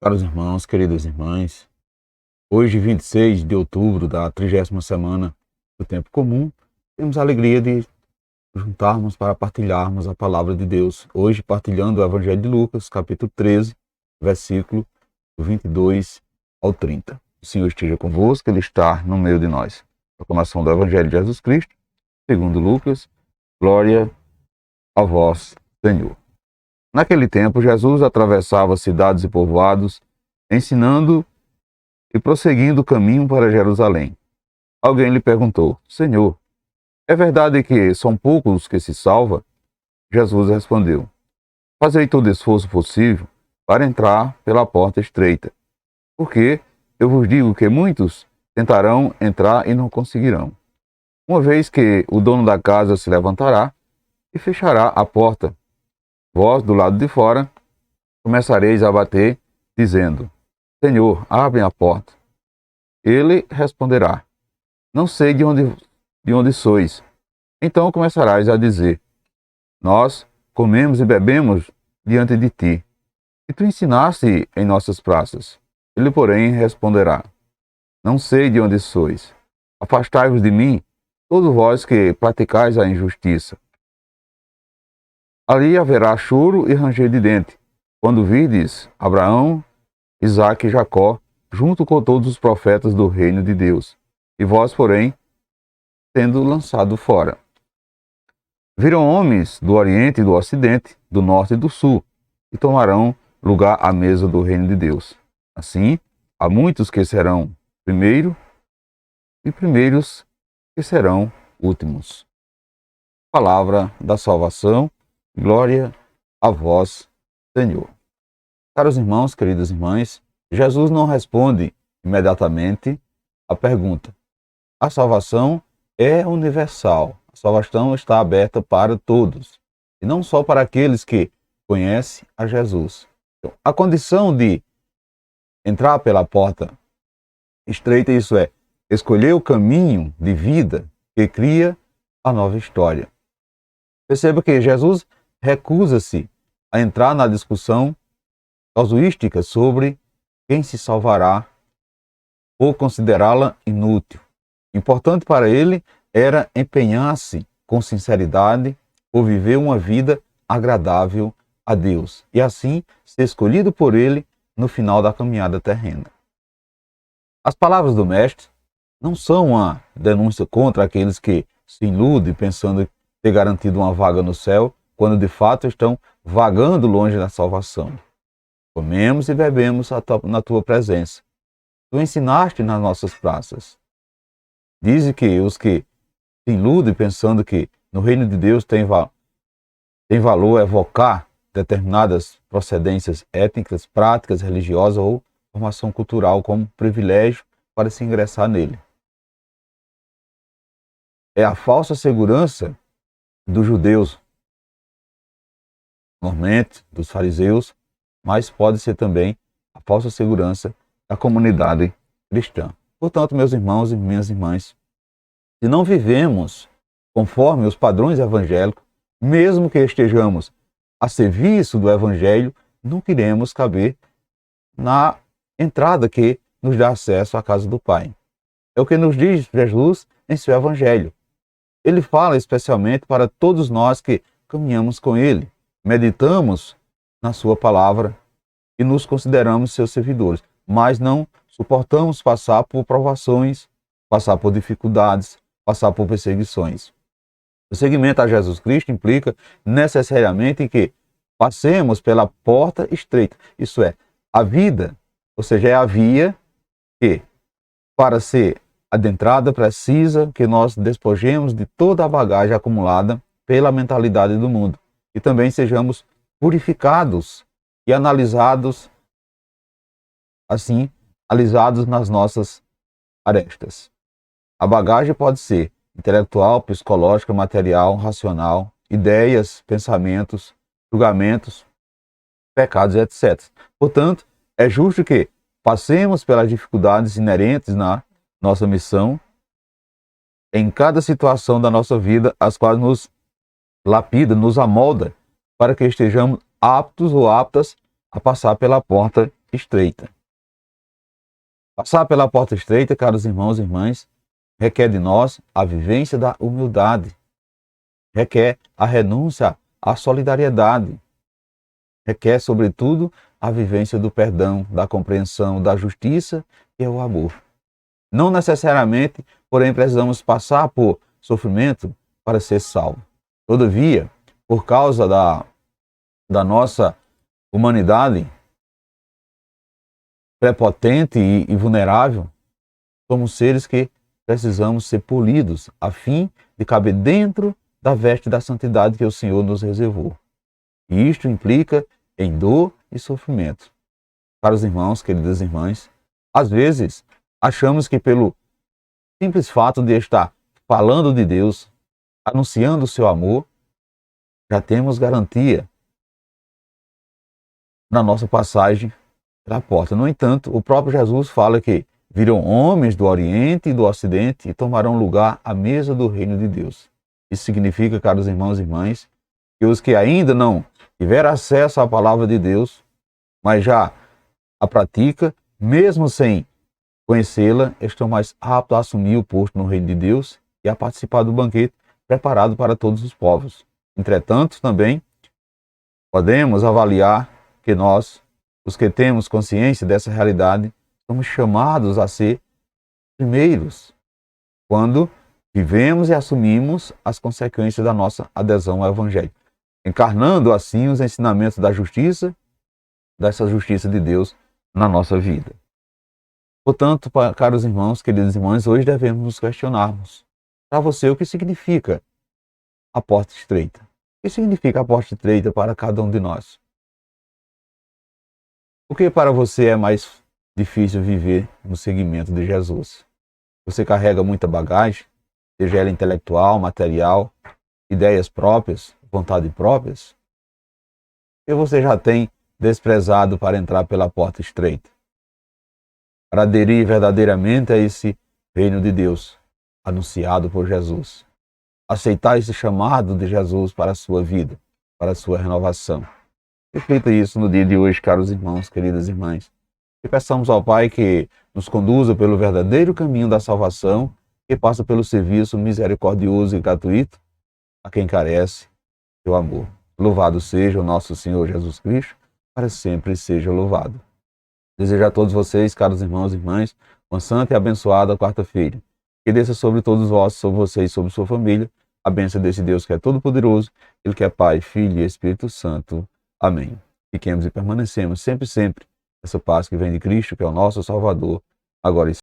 Caros irmãos, queridas irmãs, hoje, 26 de outubro da 30ª semana do Tempo Comum, temos a alegria de juntarmos para partilharmos a Palavra de Deus. Hoje, partilhando o Evangelho de Lucas, capítulo 13, versículo 22 ao 30. O Senhor esteja convosco, Ele está no meio de nós. Proclamação do Evangelho de Jesus Cristo, segundo Lucas. Glória a vós, Senhor. Naquele tempo, Jesus atravessava cidades e povoados, ensinando e prosseguindo o caminho para Jerusalém. Alguém lhe perguntou: Senhor, é verdade que são poucos os que se salvam? Jesus respondeu: Fazei todo esforço possível para entrar pela porta estreita, porque eu vos digo que muitos tentarão entrar e não conseguirão. Uma vez que o dono da casa se levantará e fechará a porta, vós, do lado de fora, começareis a bater, dizendo: Senhor, abre a porta. Ele responderá: Não sei de onde sois. Então começarás a dizer: Nós comemos e bebemos diante de ti, e tu ensinaste em nossas praças. Ele, porém, responderá: Não sei de onde sois. Afastai-vos de mim, todos vós que praticais a injustiça. Ali haverá choro e ranger de dente, quando virdes Abraão, Isaque e Jacó, junto com todos os profetas do reino de Deus, e vós, porém, sendo lançado fora. Virão homens do Oriente e do Ocidente, do Norte e do Sul, e tomarão lugar à mesa do reino de Deus. Assim, há muitos que serão primeiro, e primeiros que serão últimos. Palavra da salvação. Glória a vós, Senhor. Caros irmãos, queridas irmãs, Jesus não responde imediatamente à pergunta. A salvação é universal. A salvação está aberta para todos, e não só para aqueles que conhecem a Jesus. Então, a condição de entrar pela porta estreita, isso é, escolher o caminho de vida que cria a nova história. Perceba que Jesus recusa-se a entrar na discussão casuística sobre quem se salvará ou considerá-la inútil. Importante para ele era empenhar-se com sinceridade por viver uma vida agradável a Deus e assim ser escolhido por ele no final da caminhada terrena. As palavras do Mestre não são uma denúncia contra aqueles que se iludem pensando ter garantido uma vaga no céu, quando de fato estão vagando longe da salvação. Comemos e bebemos na tua presença. Tu ensinaste nas nossas praças. Diz que os que se iludem pensando que no reino de Deus tem valor evocar determinadas procedências étnicas, práticas religiosas ou formação cultural como privilégio para se ingressar nele. É a falsa segurança dos judeus, normalmente dos fariseus, mas pode ser também a falsa segurança da comunidade cristã. Portanto, meus irmãos e minhas irmãs, se não vivemos conforme os padrões evangélicos, mesmo que estejamos a serviço do evangelho, não queremos caber na entrada que nos dá acesso à casa do Pai. É o que nos diz Jesus em seu evangelho. Ele fala especialmente para todos nós que caminhamos com ele, meditamos na sua palavra e nos consideramos seus servidores, mas não suportamos passar por provações, passar por dificuldades, passar por perseguições. O seguimento a Jesus Cristo implica necessariamente que passemos pela porta estreita, isso é, a vida, ou seja, é a via que, para ser adentrada, precisa que nós despojemos de toda a bagagem acumulada pela mentalidade do mundo e também sejamos purificados e analisados, assim, alisados nas nossas arestas. A bagagem pode ser intelectual, psicológica, material, racional, ideias, pensamentos, julgamentos, pecados, etc. Portanto, é justo que passemos pelas dificuldades inerentes na nossa missão em cada situação da nossa vida, as quais nos lapida, nos amolda, para que estejamos aptos ou aptas a passar pela porta estreita. Passar pela porta estreita, caros irmãos e irmãs, requer de nós a vivência da humildade, requer a renúncia à solidariedade, requer, sobretudo, a vivência do perdão, da compreensão, da justiça e o amor. Não necessariamente, porém, precisamos passar por sofrimento para ser salvo. Todavia, por causa da nossa humanidade prepotente e vulnerável, somos seres que precisamos ser polidos a fim de caber dentro da veste da santidade que o Senhor nos reservou. E isto implica em dor e sofrimento. Caros irmãos, queridas irmãs, às vezes achamos que pelo simples fato de estar falando de Deus, anunciando o seu amor, já temos garantia na nossa passagem pela porta. No entanto, o próprio Jesus fala que virão homens do Oriente e do Ocidente e tomarão lugar à mesa do reino de Deus. Isso significa, caros irmãos e irmãs, que os que ainda não tiveram acesso à palavra de Deus, mas já a pratica, mesmo sem conhecê-la, estão mais aptos a assumir o posto no reino de Deus e a participar do banquete preparado para todos os povos. Entretanto, também podemos avaliar que nós, os que temos consciência dessa realidade, somos chamados a ser primeiros quando vivemos e assumimos as consequências da nossa adesão ao Evangelho, encarnando assim os ensinamentos da justiça, dessa justiça de Deus na nossa vida. Portanto, caros irmãos, queridas irmãs, hoje devemos nos questionarmos. Para você, o que significa a porta estreita? O que significa a porta estreita para cada um de nós? O que para você é mais difícil viver no seguimento de Jesus? Você carrega muita bagagem, seja ela intelectual, material, ideias próprias, vontade próprias? E você já tem desprezado para entrar pela porta estreita? Para aderir verdadeiramente a esse reino de Deus, anunciado por Jesus. Aceitar esse chamado de Jesus para a sua vida, para a sua renovação. Reflita isso no dia de hoje, caros irmãos, queridas irmãs. E peçamos ao Pai que nos conduza pelo verdadeiro caminho da salvação, que passa pelo serviço misericordioso e gratuito a quem carece do amor. Louvado seja o nosso Senhor Jesus Cristo, para sempre seja louvado. Desejo a todos vocês, caros irmãos e irmãs, uma santa e abençoada quarta-feira. Que desça sobre todos vós, sobre vocês e sobre sua família, a bênção desse Deus que é todo-poderoso, Ele que é Pai, Filho e Espírito Santo. Amém. Fiquemos e permanecemos sempre, sempre, essa paz que vem de Cristo, que é o nosso Salvador, agora e